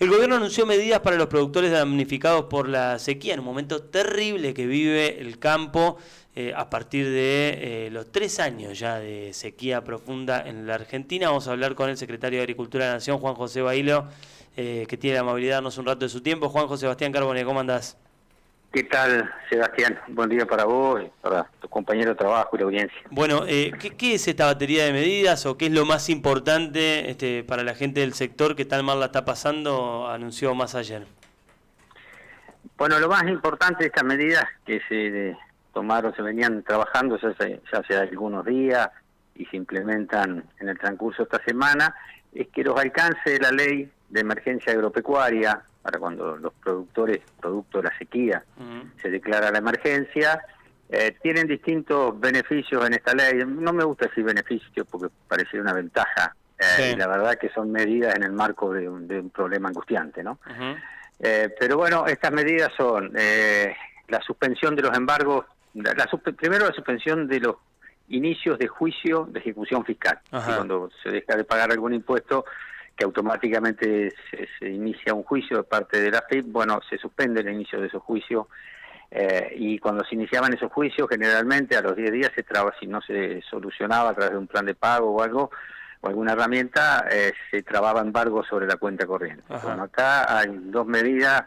El gobierno anunció medidas para los productores damnificados por la sequía en un momento terrible que vive el campo a partir de los 3 años ya de sequía profunda en la Argentina. Vamos a hablar con el secretario de Agricultura de la Nación, Juan José Bailo, que tiene la amabilidad de darnos un rato de su tiempo. Juan José Sebastián Carbone, ¿cómo andás? ¿Qué tal, Sebastián? Buen día para vos, para tu compañero de trabajo y la audiencia. Bueno, ¿qué es esta batería de medidas o qué es lo más importante para la gente del sector que tan mal la está pasando? Anunció más ayer. Bueno, lo más importante de estas medidas que se tomaron, se venían trabajando ya hace algunos días y se implementan en el transcurso de esta semana, es que los alcances de la ley de emergencia agropecuaria, para cuando los productores, producto de la sequía, se declara la emergencia, tienen distintos beneficios en esta ley. No me gusta decir beneficios porque parece una ventaja, sí. Y la verdad que son medidas en el marco de un problema angustiante, ¿no? Pero bueno, estas medidas son la suspensión de los embargos, primero la suspensión de los inicios de juicio de ejecución fiscal. Cuando se deja de pagar algún impuesto, que automáticamente se inicia un juicio de parte de la AFIP, bueno, se suspende el inicio de esos juicios, y cuando se iniciaban esos juicios, generalmente a los 10 días se traba, si no se solucionaba a través de un plan de pago o algo, o alguna herramienta, se trababa embargo sobre la cuenta corriente. Bueno, acá hay dos medidas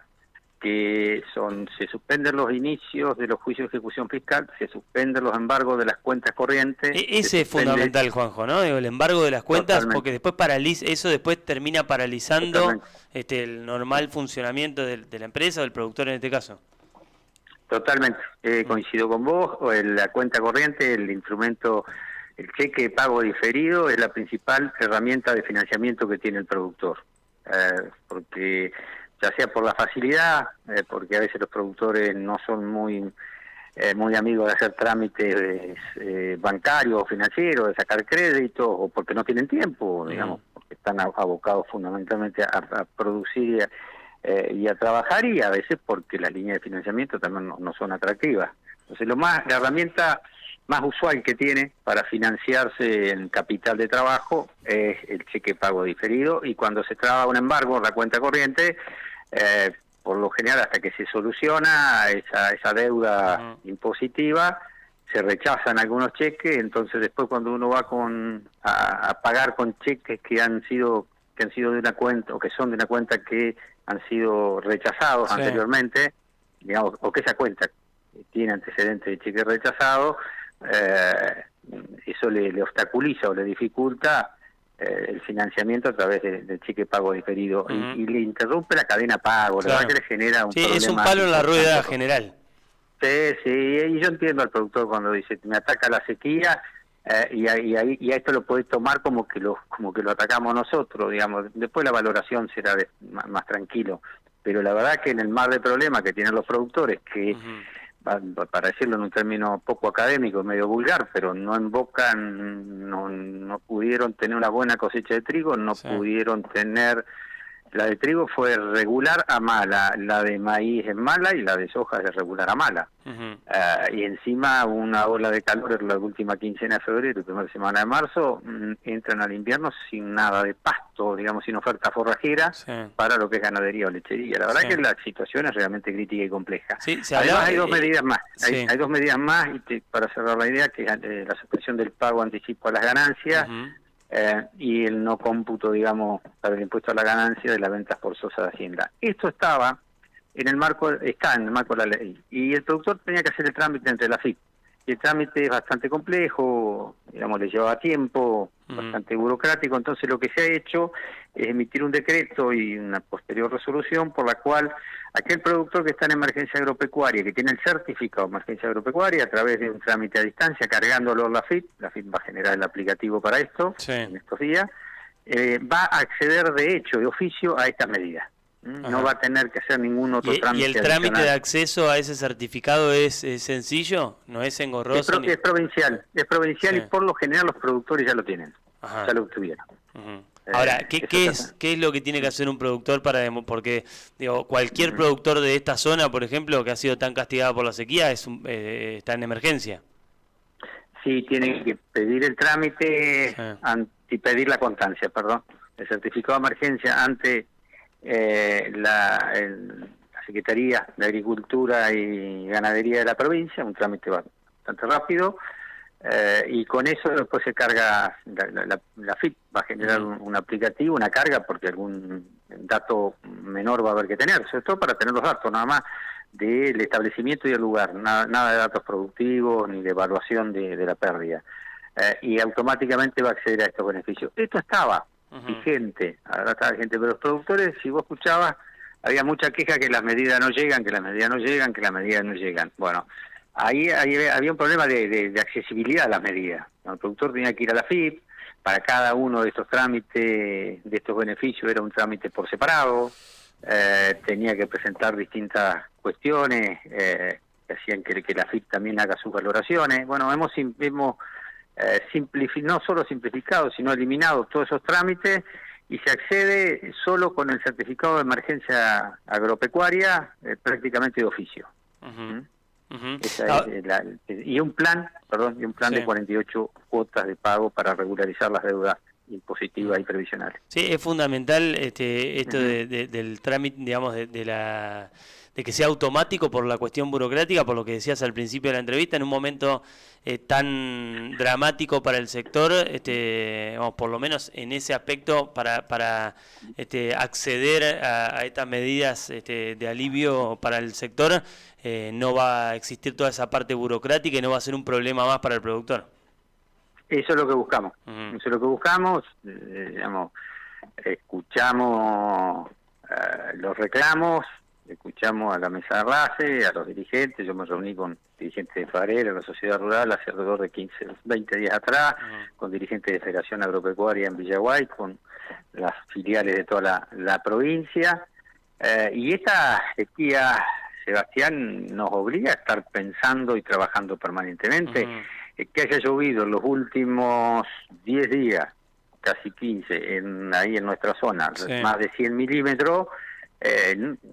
que son: se suspenden los inicios de los juicios de ejecución fiscal, se suspenden los embargos de las cuentas corrientes. Ese es fundamental, Juanjo, ¿no? Digo, el embargo de las cuentas, totalmente. Porque después eso después termina paralizando el normal funcionamiento de la empresa o del productor en este caso. Totalmente, coincido con vos. La cuenta corriente, el instrumento, el cheque de pago diferido es la principal herramienta de financiamiento que tiene el productor, porque ya sea por la facilidad, porque a veces los productores no son muy amigos de hacer trámites bancarios o financieros, de sacar créditos, o porque no tienen tiempo, digamos, porque están abocados fundamentalmente a producir y a trabajar, y a veces porque las líneas de financiamiento también no son atractivas. Entonces la herramienta más usual que tiene para financiarse en capital de trabajo es el cheque pago diferido, y cuando se traba un embargo en la cuenta corriente, por lo general hasta que se soluciona esa deuda impositiva, se rechazan algunos cheques. Entonces después cuando uno va a pagar con cheques que han sido de una cuenta, o que son de una cuenta que han sido rechazados anteriormente, digamos, o que esa cuenta tiene antecedentes de cheque rechazado, eso le obstaculiza o le dificulta el financiamiento a través del cheque pago diferido, y le interrumpe la cadena pago. La verdad que le genera un problema. Es un palo en la rueda general. Sí, y yo entiendo al productor cuando dice: me ataca la sequía, y a esto lo podés tomar como que lo atacamos nosotros, digamos. Después la valoración será más tranquilo, pero la verdad que en el mar de problemas que tienen los productores, que para decirlo en un término poco académico, medio vulgar, pero no pudieron tener una buena cosecha de trigo, no pudieron tener... La de trigo fue regular a mala, la de maíz es mala y la de soja es regular a mala. Y encima una ola de calor en la última quincena de febrero y primera semana de marzo, entran al invierno sin nada de pasto, digamos, sin oferta forrajera para lo que es ganadería o lechería. La verdad que la situación es realmente crítica y compleja. Además hay dos medidas más, hay dos medidas más, y para cerrar la idea, que es la suspensión del pago anticipo a las ganancias, y el no cómputo, digamos, para el impuesto a la ganancia de las ventas forzosas de Hacienda. Esto está en el marco de la ley, y el productor tenía que hacer el trámite entre la AFIP, y el trámite es bastante complejo, digamos, le llevaba tiempo, bastante burocrático. Entonces lo que se ha hecho es emitir un decreto y una posterior resolución por la cual aquel productor que está en emergencia agropecuaria, que tiene el certificado de emergencia agropecuaria, a través de un trámite a distancia, cargándolo a la AFIP va a generar el aplicativo para esto en estos días, va a acceder de hecho, de oficio, a estas medidas. No va a tener que hacer ningún otro trámite. ¿Y el trámite adicional de acceso a ese certificado es sencillo? ¿No es engorroso? Es provincial, y por lo general los productores ya lo tienen, ya lo obtuvieron. Ahora, ¿qué es lo que tiene que hacer un productor porque digo, cualquier productor de esta zona, por ejemplo, que ha sido tan castigada por la sequía, está en emergencia? Sí, tiene que pedir el trámite y pedir la constancia, el certificado de emergencia ante la Secretaría de Agricultura y Ganadería de la provincia, un trámite bastante rápido, y con eso después se carga la FIP, va a generar un aplicativo, una carga, porque algún dato menor va a haber que tener, sobre todo para tener los datos nada más del establecimiento y el lugar, nada de datos productivos ni de evaluación de la pérdida, y automáticamente va a acceder a estos beneficios. Esto estaba vigente, ahora está vigente, pero los productores, si vos escuchabas, había mucha queja que las medidas no llegan, que las medidas no llegan, que las medidas no llegan. Bueno, ahí había un problema de accesibilidad a las medidas. El productor tenía que ir a la FIP, para cada uno de estos trámites, de estos beneficios, era un trámite por separado, tenía que presentar distintas cuestiones que hacían que la FIP también haga sus valoraciones. Bueno, hemos no solo simplificado, sino eliminado todos esos trámites, y se accede solo con el certificado de emergencia agropecuaria, prácticamente de oficio. Y un plan, de 48 cuotas de pago para regularizar las deudas impositivas y previsionales. Sí, es fundamental esto del trámite, digamos, de que sea automático por la cuestión burocrática, por lo que decías al principio de la entrevista, en un momento tan dramático para el sector, por lo menos en ese aspecto, para acceder a estas medidas de alivio para el sector, no va a existir toda esa parte burocrática y no va a ser un problema más para el productor. Eso es lo que buscamos, eso es lo que buscamos, digamos, escuchamos los reclamos, escuchamos a la mesa de base, a los dirigentes. Yo me reuní con dirigentes de Farera, la sociedad rural, hace alrededor de 20 días atrás, con dirigentes de Federación Agropecuaria en Villaguay, con las filiales de toda la provincia, y esta sequía, Sebastián, nos obliga a estar pensando y trabajando permanentemente. Que haya llovido en los últimos 10 días, casi 15, ahí en nuestra zona, más de 100 milímetros,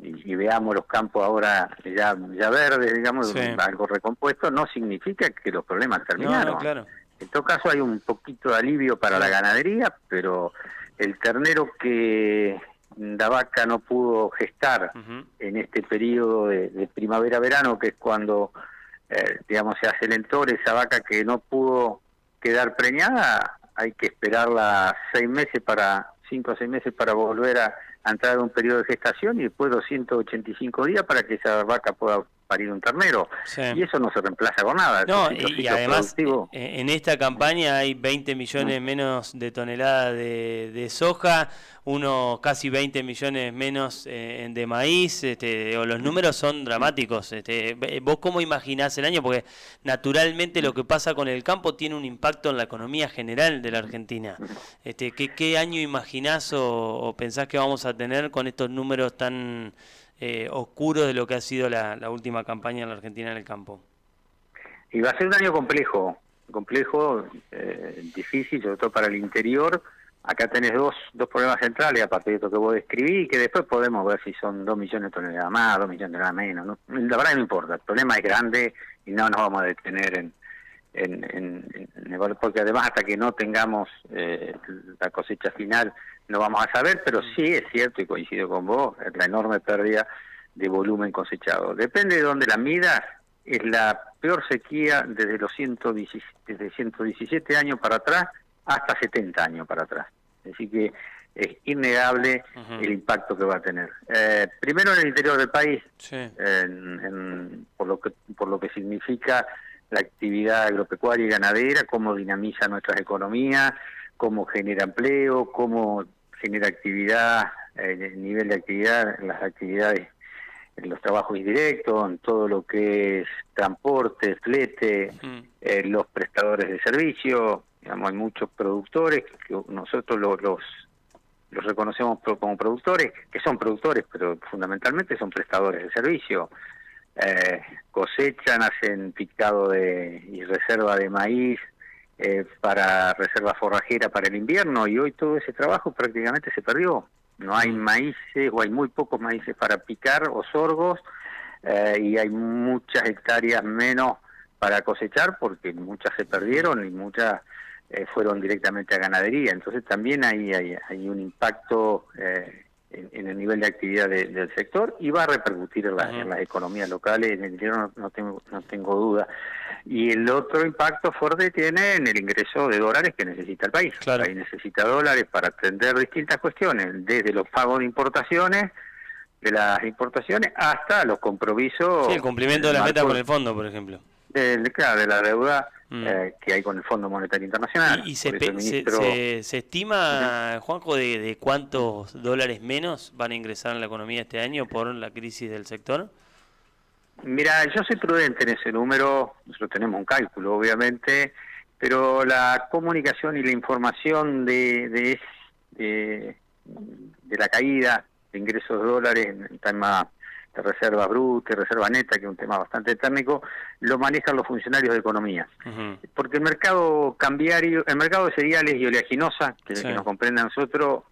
y veamos los campos ahora ya verdes, digamos, algo recompuesto, no significa que los problemas terminaron. No, claro. En todo caso hay un poquito de alivio para la ganadería, pero el ternero que la vaca no pudo gestar en este periodo de primavera-verano, que es cuando digamos, se hace el entor, esa vaca que no pudo quedar preñada, hay que esperarla 5 o 6 meses para volver a entrar en un periodo de gestación, y después 285 días para que esa vaca pueda parir un ternero. Y eso no se reemplaza con nada. No, y además en esta campaña hay 20 millones menos de toneladas de soja, casi 20 millones menos de maíz, los números son dramáticos. ¿Vos cómo imaginás el año? Porque naturalmente lo que pasa con el campo tiene un impacto en la economía general de la Argentina. ¿Qué año imaginás o pensás que vamos a tener con estos números tan oscuros de lo que ha sido la última campaña en la Argentina en el campo? Y va a ser un año complejo, difícil, sobre todo para el interior. Acá tenés dos problemas centrales, a partir de esto que vos describí, que después podemos ver si son 2 millones de toneladas más, 2 millones de toneladas menos. ¿No? La verdad no importa, el problema es grande y no nos vamos a detener porque además hasta que no tengamos la cosecha final no vamos a saber, pero sí es cierto, y coincido con vos, la enorme pérdida de volumen cosechado. Depende de dónde la midas, es la peor sequía desde 117 años para atrás hasta 70 años para atrás. Así que es innegable el impacto que va a tener. Primero en el interior del país, por lo que significa la actividad agropecuaria y ganadera, cómo dinamiza nuestras economías, cómo genera empleo, cómo genera actividad, el nivel de actividad, en las actividades, en los trabajos indirectos, en todo lo que es transporte, flete, los prestadores de servicio. Digamos, hay muchos productores que nosotros los reconocemos como productores, que son productores, pero fundamentalmente son prestadores de servicio. Cosechan, hacen picado y reserva de maíz para reserva forrajera para el invierno, y hoy todo ese trabajo prácticamente se perdió. No hay maíces, o hay muy pocos maíces para picar, o sorgos, y hay muchas hectáreas menos para cosechar, porque muchas se perdieron y muchas fueron directamente a ganadería. Entonces también hay un impacto en el nivel de actividad del sector y va a repercutir en las economías locales, en el interior no tengo duda. Y el otro impacto fuerte tiene en el ingreso de dólares que necesita el país. Claro. El país necesita dólares para atender distintas cuestiones, desde los pagos de importaciones, hasta los compromisos. Sí, el cumplimiento de las metas con el fondo, por ejemplo. Claro, de la deuda que hay con el Fondo Monetario Internacional. ¿Y se estima, Juanjo, de cuántos dólares menos van a ingresar en la economía este año por la crisis del sector? Mira, yo soy prudente en ese número, nosotros tenemos un cálculo, obviamente, pero la comunicación y la información de la caída de ingresos de dólares en tema de reservas brutas y reserva neta, que es un tema bastante técnico, lo manejan los funcionarios de economía. Porque el mercado cambiario, el mercado de cereales y oleaginosa, que nos comprende a nosotros,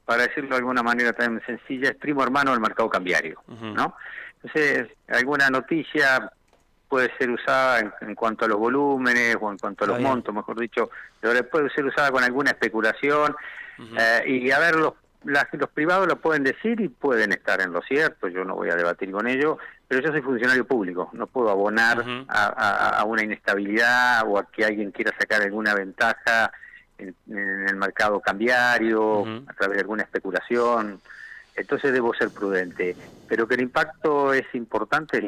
para decirlo de alguna manera también sencilla, es primo hermano del mercado cambiario, ¿no? Entonces, alguna noticia puede ser usada en cuanto a los volúmenes o en cuanto a los montos, mejor dicho, puede ser usada con alguna especulación, y a ver, los privados lo pueden decir y pueden estar en lo cierto, yo no voy a debatir con ellos, pero yo soy funcionario público, no puedo abonar a una inestabilidad o a que alguien quiera sacar alguna ventaja en el mercado cambiario, a través de alguna especulación. Entonces debo ser prudente, pero que el impacto es importante,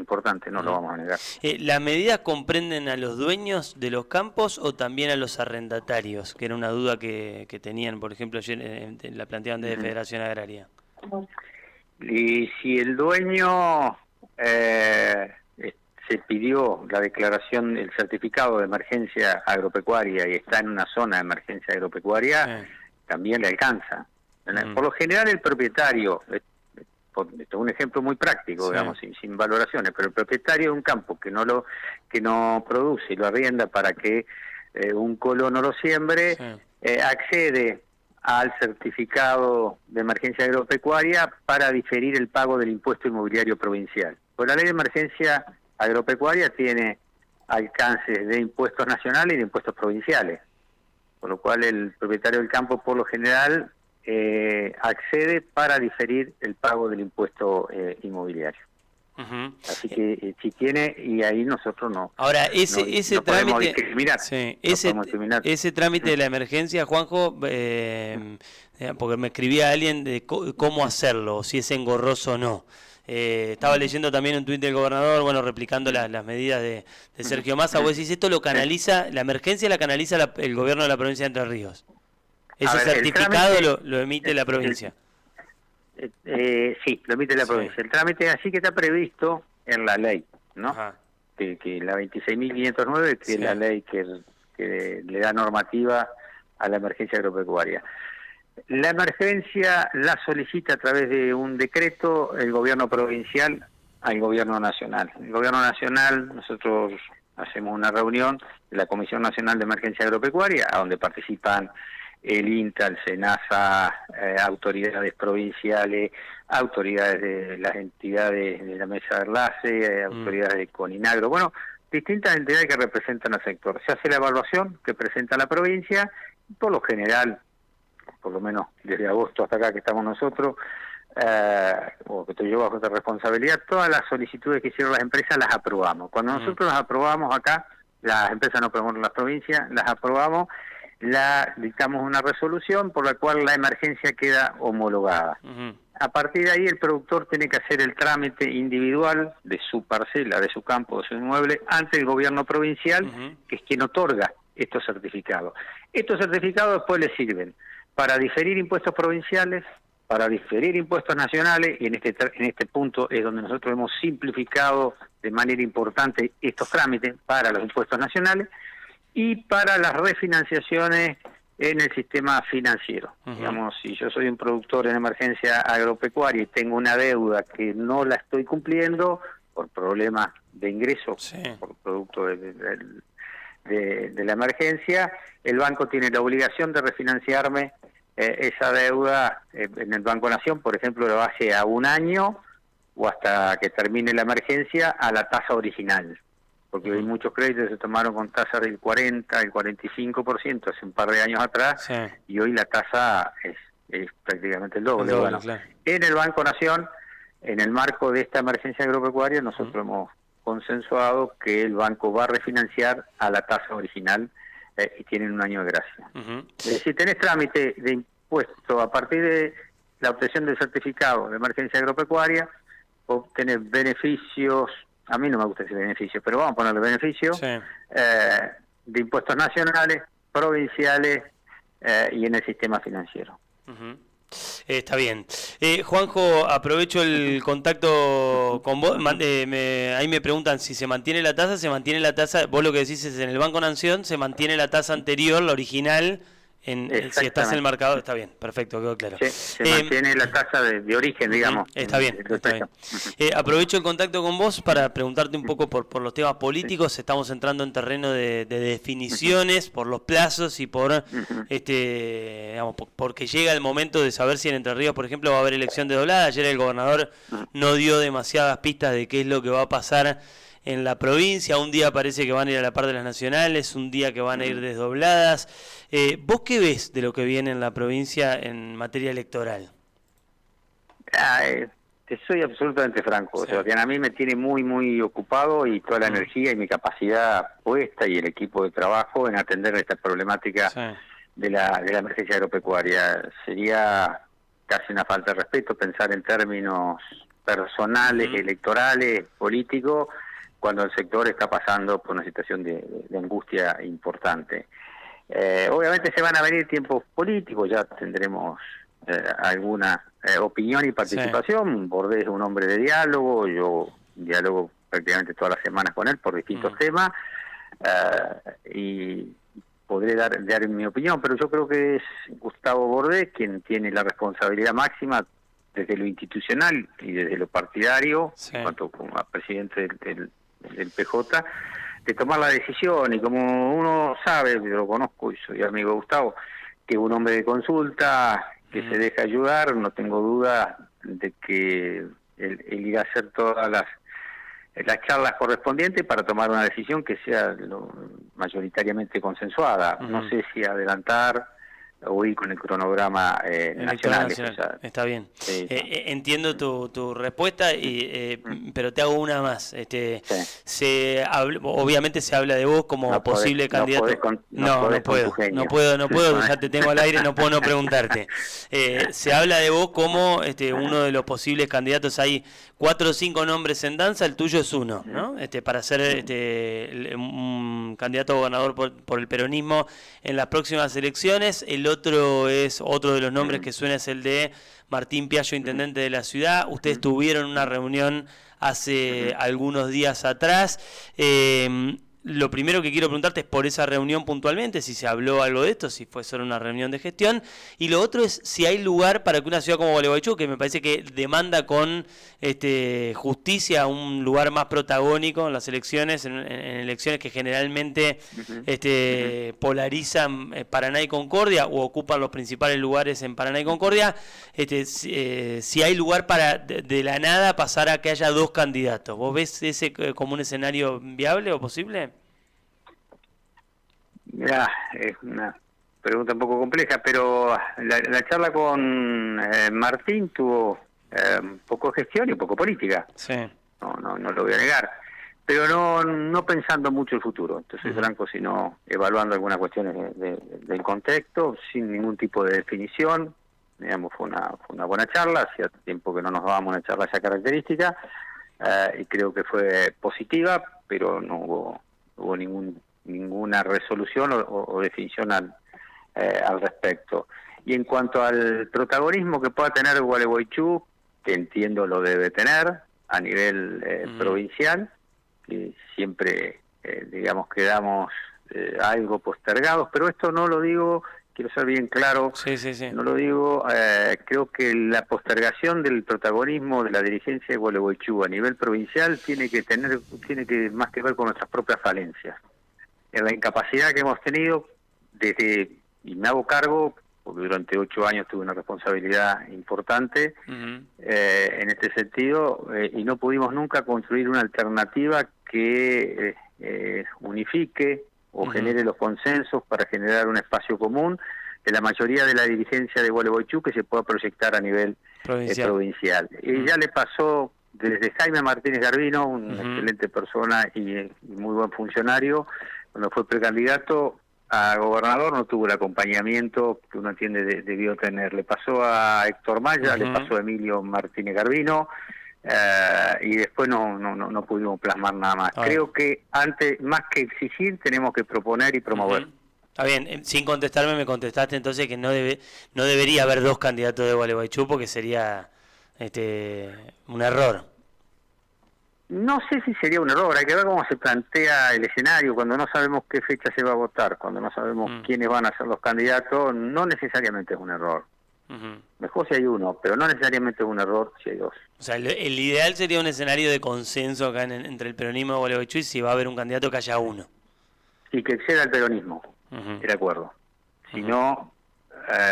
no lo vamos a negar. ¿Las medidas comprenden a los dueños de los campos o también a los arrendatarios? Que era una duda que tenían, por ejemplo, ayer la planteaban desde Federación Agraria. Y si el dueño se pidió la declaración, el certificado de emergencia agropecuaria y está en una zona de emergencia agropecuaria, también le alcanza. Por lo general el propietario, esto es un ejemplo muy práctico, digamos, sin valoraciones, pero el propietario de un campo que no produce y lo arrienda para que un colono lo siembre, accede al certificado de emergencia agropecuaria para diferir el pago del impuesto inmobiliario provincial. Pues la ley de emergencia agropecuaria tiene alcances de impuestos nacionales y de impuestos provinciales, por lo cual el propietario del campo por lo general accede para diferir el pago del impuesto inmobiliario. Así que si tiene, y ahí nosotros no. Ahora, ese no trámite, discriminar, ese trámite de la emergencia, Juanjo, porque me escribía alguien de cómo hacerlo, si es engorroso o no. Estaba leyendo también un tuit del gobernador, bueno, replicando las medidas de Sergio Massa. Vos decís, esto lo canaliza, la emergencia la canaliza el gobierno de la provincia de Entre Ríos. Ese certificado lo emite la provincia. Sí, lo emite la provincia. El trámite así que está previsto en la ley, ¿no? Que la 26.509, que es la ley que le da normativa a la emergencia agropecuaria. La emergencia la solicita a través de un decreto el gobierno provincial al gobierno nacional. El gobierno nacional, nosotros hacemos una reunión de la Comisión Nacional de Emergencia Agropecuaria, a donde participan el INTA, el SENASA, autoridades provinciales, autoridades de las entidades de la mesa de enlace, autoridades de Coninagro, bueno, distintas entidades que representan al sector. Se hace la evaluación que presenta la provincia, y por lo general, por lo menos desde agosto hasta acá que estamos nosotros, o que estoy yo bajo esta responsabilidad, todas las solicitudes que hicieron las empresas las aprobamos. Cuando nosotros las aprobamos acá, las empresas no aprobamos en las provincias, las aprobamos, dictamos una resolución por la cual la emergencia queda homologada. A partir de ahí el productor tiene que hacer el trámite individual de su parcela, de su campo, de su inmueble, ante el gobierno provincial, que es quien otorga estos certificados. Estos certificados después le sirven para diferir impuestos provinciales, para diferir impuestos nacionales, y en este punto es donde nosotros hemos simplificado de manera importante estos trámites para los impuestos nacionales, y para las refinanciaciones en el sistema financiero. Digamos, si yo soy un productor en emergencia agropecuaria y tengo una deuda que no la estoy cumpliendo por problemas de ingresos, por producto de la emergencia, el banco tiene la obligación de refinanciarme esa deuda en el Banco Nación, por ejemplo, lo hace a un año o hasta que termine la emergencia a la tasa original. Porque hay muchos créditos que se tomaron con tasas del 40, el 45% hace un par de años atrás, y hoy la tasa es es prácticamente el doble. El doble, Bueno, claro. en el Banco Nación, en el marco de esta emergencia agropecuaria, nosotros hemos consensuado que el banco va a refinanciar a la tasa original y tienen un año de gracia. Si tenés trámite de impuesto a partir de la obtención del certificado de emergencia agropecuaria, obtener beneficios, a mí no me gusta decir beneficios, pero vamos a ponerle beneficios, Sí. De impuestos nacionales, provinciales y en el sistema financiero. Está bien. Juanjo, aprovecho el contacto con vos. Ahí me preguntan si se mantiene la tasa. Se mantiene la tasa. Vos lo que decís es en el Banco Nación se mantiene la tasa anterior, la original. Si estás en el marcador, está bien, perfecto, quedó claro. Se mantiene la tasa de origen, digamos. Está bien, está bien. Aprovecho el contacto con vos para preguntarte un poco por los temas políticos. Estamos entrando en terreno de definiciones, por los plazos y por digamos, porque llega el momento de saber si en Entre Ríos, por ejemplo, va a haber elección de doblada. Ayer el gobernador no dio demasiadas pistas de qué es lo que va a pasar en la provincia. Un día parece que van a ir a la par de las nacionales, un día que van a ir desdobladas. ¿Vos qué ves de lo que viene en la provincia en materia electoral? Te soy absolutamente franco, Sí. Sebastián. A mí me tiene muy ocupado y toda la energía y mi capacidad puesta y el equipo de trabajo en atender esta problemática de la emergencia agropecuaria. Sería casi una falta de respeto pensar en términos personales, electorales, políticos, cuando el sector está pasando por una situación de angustia importante. Obviamente se van a venir tiempos políticos, ya tendremos alguna opinión y participación. Sí. Bordé es un hombre de diálogo, yo diálogo prácticamente todas las semanas con él por distintos temas, y podré dar mi opinión, pero yo creo que es Gustavo Bordé quien tiene la responsabilidad máxima desde lo institucional y desde lo partidario, en cuanto como presidente del PJ, de tomar la decisión. Y como uno sabe, yo lo conozco y soy amigo de Gustavo, que es un hombre de consulta, que se deja ayudar, no tengo duda de que él irá a hacer todas las charlas correspondientes para tomar una decisión que sea mayoritariamente consensuada. No sé si adelantar o ir con el cronograma nacional. O sea, está bien. Entiendo tu respuesta, pero te hago una más. Obviamente se habla de vos como posible candidato. No puedo, ya te tengo al aire, no puedo no preguntarte. Se habla de vos como uno de los posibles candidatos. Hay 4 o 5 nombres en danza, el tuyo es uno, ¿no? Para ser un candidato a gobernador por el peronismo en las próximas elecciones. El otro de los nombres que suena es el de Martín Piallo, intendente de la ciudad. Ustedes tuvieron una reunión hace algunos días atrás. Lo primero que quiero preguntarte es por esa reunión puntualmente, si se habló algo de esto, si fue solo una reunión de gestión. Y lo otro es si hay lugar para que una ciudad como Gualeguaychú, que me parece que demanda con justicia un lugar más protagónico en las elecciones, en elecciones que generalmente polarizan Paraná y Concordia, o ocupan los principales lugares en Paraná y Concordia, si hay lugar para de la nada pasar a que haya 2 candidatos. ¿Vos ves ese como un escenario viable o posible? Mirá, es una pregunta un poco compleja, pero la charla con Martín tuvo poco gestión y poco política. Sí. No lo voy a negar, pero no pensando mucho el futuro. Entonces, franco, sino evaluando algunas cuestiones del contexto, sin ningún tipo de definición. Digamos, fue una buena charla. Hacía tiempo que no nos dábamos una charla de esa característica, y creo que fue positiva, pero no hubo ninguna resolución o definición al respecto. Y en cuanto al protagonismo que pueda tener Gualeguaychú, que entiendo lo debe tener a nivel provincial, que siempre digamos quedamos algo postergados, pero esto no lo digo, quiero ser bien claro, no lo digo, creo que la postergación del protagonismo de la dirigencia de Gualeguaychú a nivel provincial tiene que más que ver con nuestras propias falencias. En la incapacidad que hemos tenido y me hago cargo, porque durante 8 años tuve una responsabilidad importante en este sentido, y no pudimos nunca construir una alternativa que unifique o genere los consensos para generar un espacio común la mayoría de la dirigencia de Gualeguaychú que se pueda proyectar a nivel provincial. Y ya le pasó desde Jaime Martínez Garbino, una excelente persona y muy buen funcionario, cuando fue precandidato a gobernador no tuvo el acompañamiento que uno entiende debió tener. Le pasó a Héctor Maya, le pasó a Emilio Martínez Garbino, y después no pudimos plasmar nada más. Creo que antes, más que exigir, tenemos que proponer y promover. Está bien, sin contestarme me contestaste entonces que no debería haber dos candidatos de Gualeguaychú porque sería un error. No sé si sería un error, hay que ver cómo se plantea el escenario, cuando no sabemos qué fecha se va a votar, cuando no sabemos quiénes van a ser los candidatos, no necesariamente es un error. Mejor si hay uno, pero no necesariamente es un error si hay dos. O sea, el ideal sería un escenario de consenso acá entre el peronismo de Gualeguaychú y si va a haber un candidato que haya uno. Y que exceda el peronismo, de acuerdo. Si no,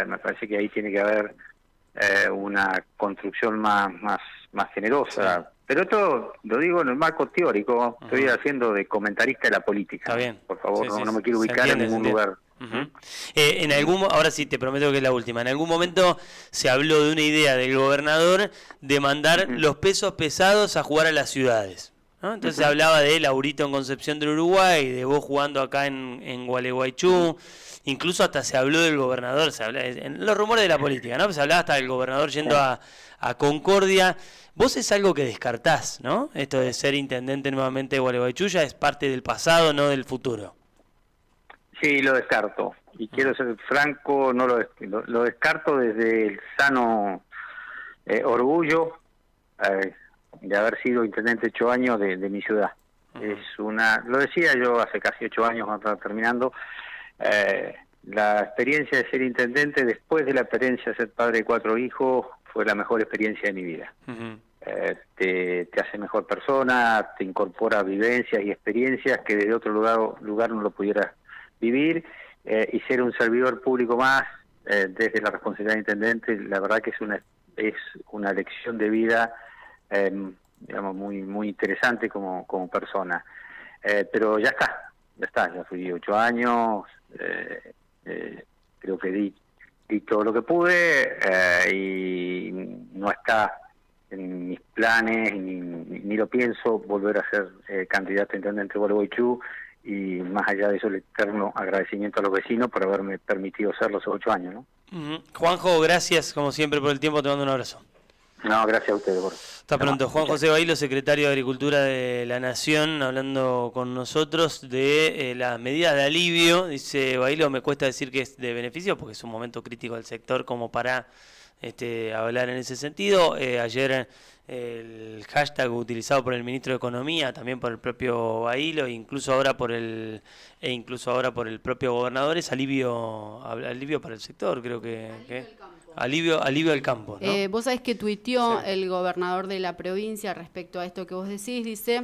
me parece que ahí tiene que haber una construcción más generosa. Sí. Pero esto lo digo en el marco teórico, estoy haciendo de comentarista de la política. Está bien. Por favor, no me quiero ubicar en ningún lugar. Ahora sí te prometo que es la última. En algún momento se habló de una idea del gobernador de mandar los pesos pesados a jugar a las ciudades, ¿no? Entonces se hablaba de Laurito en Concepción del Uruguay, de vos jugando acá en Gualeguaychú. Incluso hasta se habló del gobernador, se habla en los rumores de la política, ¿no? Se hablaba hasta del gobernador yendo a Concordia. Vos es algo que descartás, ¿no? Esto de ser intendente nuevamente de Gualeguaychú ya es parte del pasado, no del futuro. Sí, lo descarto. Y quiero ser franco, no lo descarto desde el sano orgullo de haber sido intendente 8 años de mi ciudad. Lo decía yo hace casi 8 años cuando estaba terminando, la experiencia de ser intendente después de la experiencia de ser padre de 4 hijos fue la mejor experiencia de mi vida. Te hace mejor persona, te incorpora vivencias y experiencias que desde otro lugar no lo pudieras vivir, y ser un servidor público más desde la responsabilidad de intendente, la verdad que es una lección de vida digamos muy interesante como persona. Pero ya fui 8 años, creo que di todo lo que pude, y no está en mis planes ni lo pienso volver a ser candidato a intendente de Gualeguaychú, y más allá de eso el eterno agradecimiento a los vecinos por haberme permitido serlo esos 8 años, ¿no? Juanjo, gracias como siempre por el tiempo, te mando un abrazo. No, gracias a ustedes. Hasta pronto. Juan José Bailo, secretario de Agricultura de la Nación, hablando con nosotros de las medidas de alivio. Dice Bailo, me cuesta decir que es de beneficio porque es un momento crítico del sector como para hablar en ese sentido. Ayer el hashtag utilizado por el ministro de Economía, también por el propio Bailo, incluso ahora por el propio gobernador, es alivio para el sector, creo que alivio al campo, ¿no? Vos sabés que tuiteó el gobernador de la provincia respecto a esto que vos decís, dice: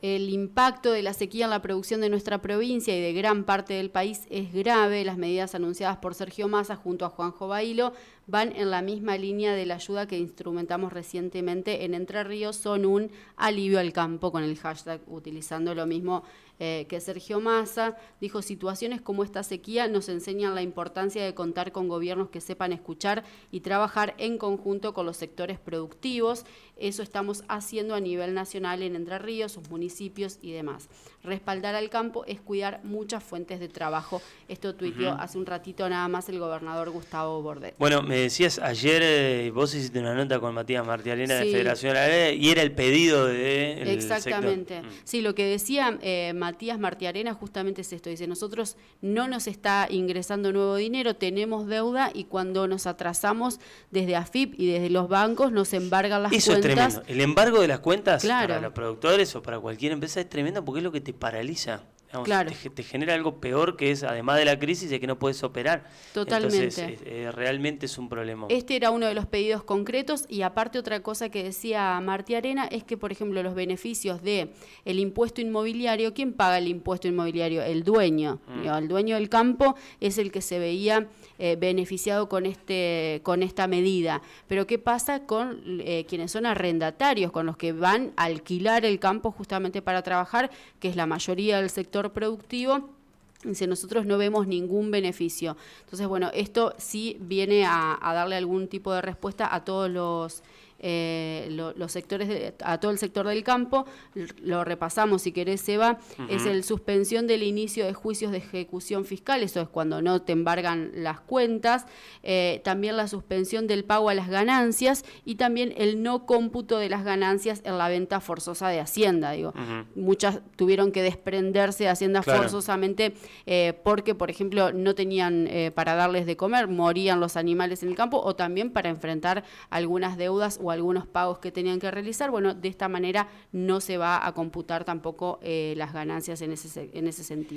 el impacto de la sequía en la producción de nuestra provincia y de gran parte del país es grave. Las medidas anunciadas por Sergio Massa junto a Juanjo Bailo van en la misma línea de la ayuda que instrumentamos recientemente en Entre Ríos, son un alivio al campo, con el hashtag utilizando lo mismo que Sergio Massa. Dijo: situaciones como esta sequía nos enseñan la importancia de contar con gobiernos que sepan escuchar y trabajar en conjunto con los sectores productivos. Eso estamos haciendo a nivel nacional en Entre Ríos, sus municipios y demás. Respaldar al campo es cuidar muchas fuentes de trabajo. Esto tuiteó hace un ratito nada más el gobernador Gustavo Bordet. Bueno, me decías ayer, vos hiciste una nota con Matías Martiarena de Federación Agraria y era el pedido del Exactamente. sector. Sí, lo que decía Matías Martiarena justamente es esto. Dice: nosotros no nos está ingresando nuevo dinero, tenemos deuda, y cuando nos atrasamos desde AFIP y desde los bancos nos embargan las Eso cuentas. Eso es tremendo. El embargo de las cuentas, claro, para los productores o para cualquier empresa es tremendo porque es lo que te paraliza. Digamos, claro, te genera algo peor, que es, además de la crisis, de que no puedes operar. Totalmente. Entonces, realmente es un problema. Este era uno de los pedidos concretos, y aparte otra cosa que decía Martiarena es que, por ejemplo, los beneficios de el impuesto inmobiliario, ¿quién paga el impuesto inmobiliario? El dueño. El dueño del campo es el que se veía beneficiado con esta medida. Pero ¿qué pasa con quienes son arrendatarios, con los que van a alquilar el campo justamente para trabajar, que es la mayoría del sector productivo? Dice, nosotros no vemos ningún beneficio. Entonces, bueno, esto sí viene a darle algún tipo de respuesta a todos los sectores, a todo el sector del campo. Lo repasamos si querés, Eva. Es el suspensión del inicio de juicios de ejecución fiscal, eso es cuando no te embargan las cuentas, también la suspensión del pago a las ganancias y también el no cómputo de las ganancias en la venta forzosa de Hacienda. Digo, muchas tuvieron que desprenderse de Hacienda forzosamente porque, por ejemplo, no tenían para darles de comer, morían los animales en el campo, o también para enfrentar algunas deudas o algunos pagos que tenían que realizar. Bueno, de esta manera no se va a computar tampoco las ganancias en ese sentido.